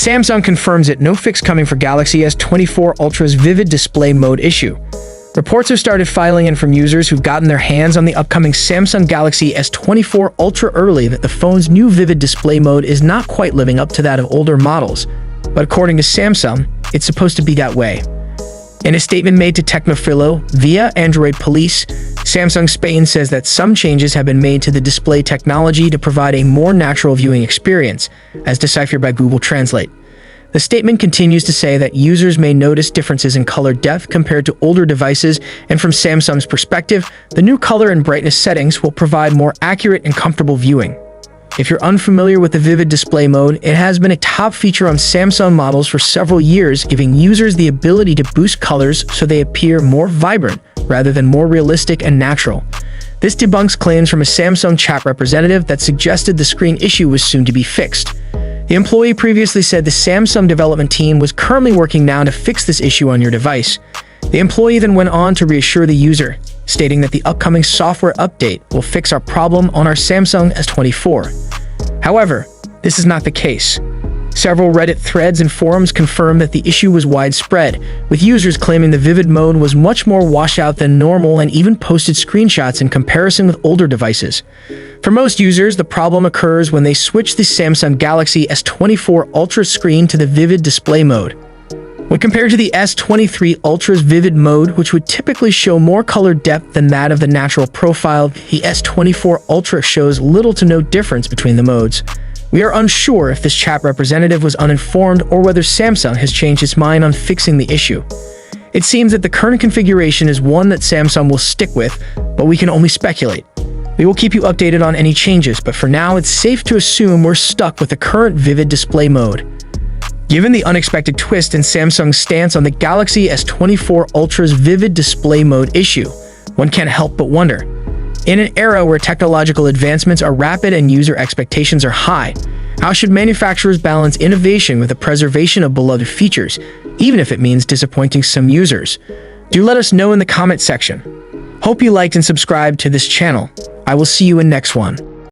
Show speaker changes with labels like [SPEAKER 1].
[SPEAKER 1] Samsung confirms it, no fix coming for Galaxy S24 Ultra's vivid display mode issue. Reports have started filing in from users who've gotten their hands on the upcoming Samsung Galaxy S24 Ultra early that the phone's new vivid display mode is not quite living up to that of older models. But according to Samsung, it's supposed to be that way. In a statement made to Tecnophilo via Android Police, Samsung Spain says that some changes have been made to the display technology to provide a more natural viewing experience, as deciphered by Google Translate. The statement continues to say that users may notice differences in color depth compared to older devices, and from Samsung's perspective, the new color and brightness settings will provide more accurate and comfortable viewing. If you're unfamiliar with the vivid display mode, it has been a top feature on Samsung models for several years, giving users the ability to boost colors so they appear more vibrant rather than more realistic and natural. This debunks claims from a Samsung chat representative that suggested the screen issue was soon to be fixed. The employee previously said the Samsung development team was currently working now to fix this issue on your device. The employee then went on to reassure the user, stating that the upcoming software update will fix our problem on our Samsung S24. However, this is not the case. Several Reddit threads and forums confirm that the issue was widespread, with users claiming the vivid mode was much more washed out than normal and even posted screenshots in comparison with older devices. For most users, the problem occurs when they switch the Samsung Galaxy S24 Ultra screen to the vivid display mode. When compared to the S23 Ultra's vivid mode, which would typically show more color depth than that of the natural profile, the S24 Ultra shows little to no difference between the modes. We are unsure if this chat representative was uninformed or whether Samsung has changed its mind on fixing the issue. It seems that the current configuration is one that Samsung will stick with, but we can only speculate. We will keep you updated on any changes, but for now it's safe to assume we're stuck with the current vivid display mode. Given the unexpected twist in Samsung's stance on the Galaxy S24 Ultra's vivid display mode issue, one can't help but wonder. In an era where technological advancements are rapid and user expectations are high, how should manufacturers balance innovation with the preservation of beloved features, even if it means disappointing some users? Do let us know in the comment section. Hope you liked and subscribed to this channel. I will see you in next one.